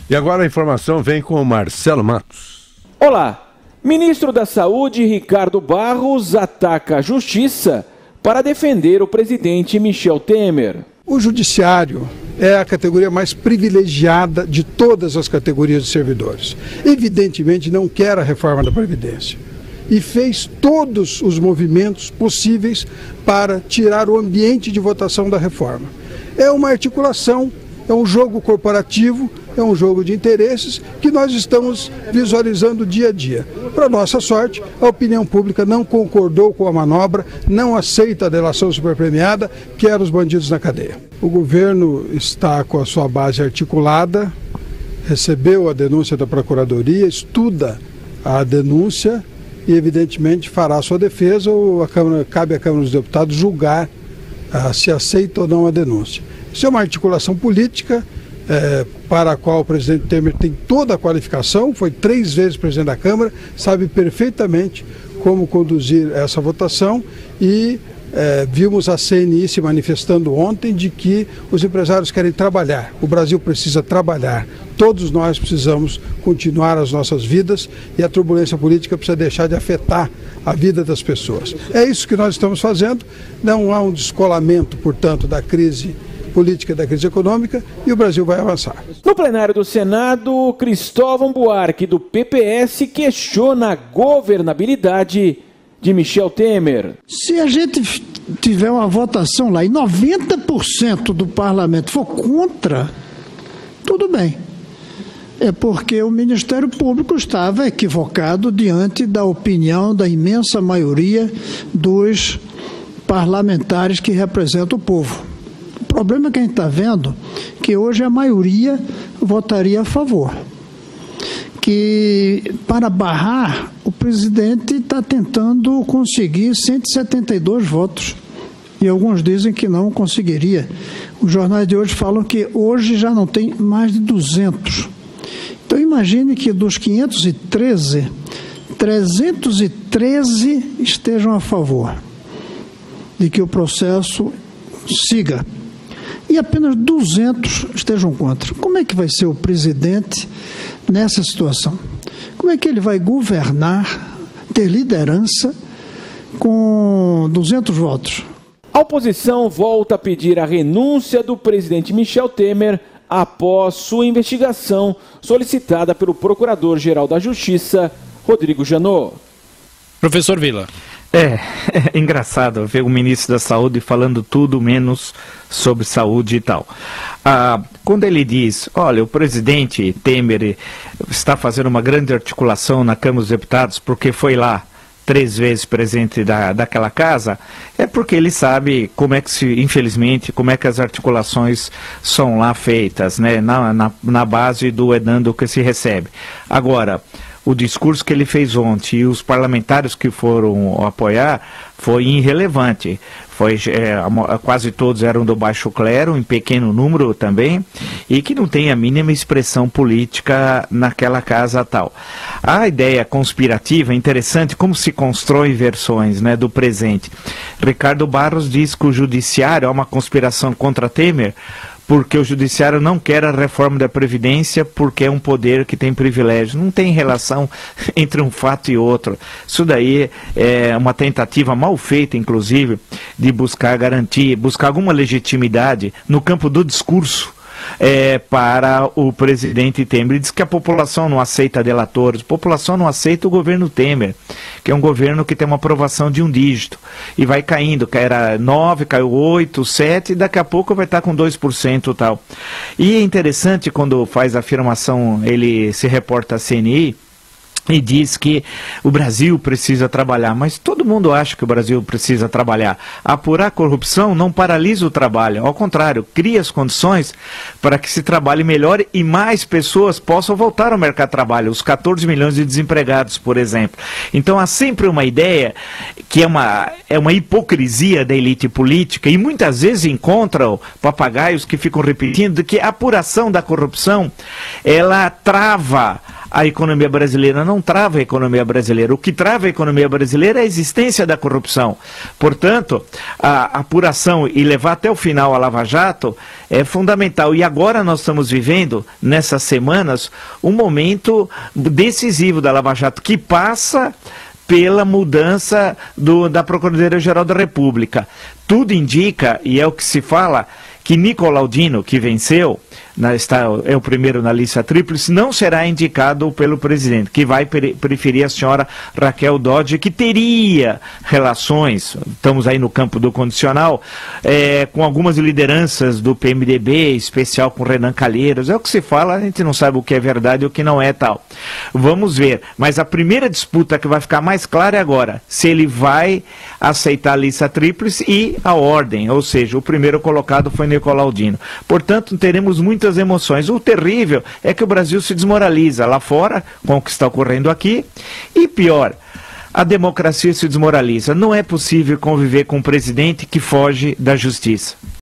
E agora a informação vem com o Marcelo Matos. Olá, ministro da Saúde Ricardo Barros ataca a Justiça para defender o presidente Michel Temer. O judiciário é a categoria mais privilegiada de todas as categorias de servidores. Evidentemente não quer a reforma da Previdência e fez todos os movimentos possíveis para tirar o ambiente de votação da reforma. É uma articulação, é um jogo corporativo, é um jogo de interesses que nós estamos visualizando dia a dia. Para nossa sorte, a opinião pública não concordou com a manobra, não aceita a delação superpremiada, quer os bandidos na cadeia. O governo está com a sua base articulada, recebeu a denúncia da Procuradoria, estuda a denúncia e, evidentemente, fará a sua defesa ou cabe à Câmara dos Deputados julgar se aceita ou não a denúncia. Isso é uma articulação política para a qual o presidente Temer tem toda a qualificação, foi 3 vezes presidente da Câmara, sabe perfeitamente como conduzir essa votação e vimos a CNI se manifestando ontem de que os empresários querem trabalhar, o Brasil precisa trabalhar, todos nós precisamos continuar as nossas vidas e a turbulência política precisa deixar de afetar a vida das pessoas. É isso que nós estamos fazendo, não há um descolamento, portanto, da crise política, da crise econômica, e o Brasil vai avançar. No plenário do Senado, Cristóvão Buarque, do PPS, questiona a governabilidade de Michel Temer. Se a gente tiver uma votação lá e 90% do parlamento for contra, tudo bem. É porque o Ministério Público estava equivocado diante da opinião da imensa maioria dos parlamentares que representam o povo. O problema que a gente está vendo é que hoje a maioria votaria a favor. Que para barrar, o presidente está tentando conseguir 172 votos. E alguns dizem que não conseguiria. Os jornais de hoje falam que hoje já não tem mais de 200. Então imagine que dos 513, 313 estejam a favor de que o processo siga. E apenas 200 estejam contra. Como é que vai ser o presidente nessa situação? Como é que ele vai governar, ter liderança com 200 votos? A oposição volta a pedir a renúncia do presidente Michel Temer após sua investigação solicitada pelo Procurador-Geral da Justiça, Rodrigo Janot. Professor Vila. É engraçado ver o ministro da Saúde falando tudo menos sobre saúde e tal. Quando ele diz, olha, o presidente Temer está fazendo uma grande articulação na Câmara dos Deputados porque foi lá 3 vezes presidente daquela casa, é porque ele sabe como é que infelizmente, como é que as articulações são lá feitas, né, na base do edando que se recebe. Agora, o discurso que ele fez ontem e os parlamentares que foram apoiar foi irrelevante. Quase todos eram do baixo clero, em pequeno número também, e que não tem a mínima expressão política naquela casa tal. A ideia conspirativa é interessante como se constrói versões, né, do presente. Ricardo Barros diz que o judiciário é uma conspiração contra Temer, porque o judiciário não quer a reforma da Previdência porque é um poder que tem privilégio. Não tem relação entre um fato e outro. Isso daí é uma tentativa mal feita, inclusive, de buscar garantir, buscar alguma legitimidade no campo do discurso para o presidente Temer. Ele diz que a população não aceita delatores, a população não aceita o governo Temer, que é um governo que tem uma aprovação de 1 dígito, e vai caindo, era 9, caiu 8, 7, e daqui a pouco vai estar com 2% e tal. E é interessante quando faz a afirmação, ele se reporta à CNI, e diz que o Brasil precisa trabalhar, mas todo mundo acha que o Brasil precisa trabalhar. Apurar a corrupção não paralisa o trabalho, ao contrário, cria as condições para que se trabalhe melhor e mais pessoas possam voltar ao mercado de trabalho, os 14 milhões de desempregados, por exemplo. Então há sempre uma ideia que é uma hipocrisia da elite política, e muitas vezes encontram papagaios que ficam repetindo que a apuração da corrupção, ela trava a economia brasileira, não trava a economia brasileira. O que trava a economia brasileira é a existência da corrupção. Portanto, a apuração e levar até o final a Lava Jato é fundamental. E agora nós estamos vivendo, nessas semanas, um momento decisivo da Lava Jato, que passa pela mudança da Procuradoria-Geral da República. Tudo indica, e é o que se fala, que Nicolau Dino, que venceu, é o primeiro na lista tríplice, não será indicado pelo presidente, que vai preferir a senhora Raquel Dodge, que teria relações, estamos aí no campo do condicional, com algumas lideranças do PMDB, especial com Renan Calheiros. É o que se fala, a gente não sabe o que é verdade e o que não é tal. Vamos ver, mas a primeira disputa que vai ficar mais clara é agora, se ele vai aceitar a lista tríplice e a ordem, ou seja, o primeiro colocado foi Nicolau Dino. Portanto, teremos muitas emoções. O terrível é que o Brasil se desmoraliza lá fora, com o que está ocorrendo aqui, e pior, a democracia se desmoraliza. Não é possível conviver com um presidente que foge da justiça.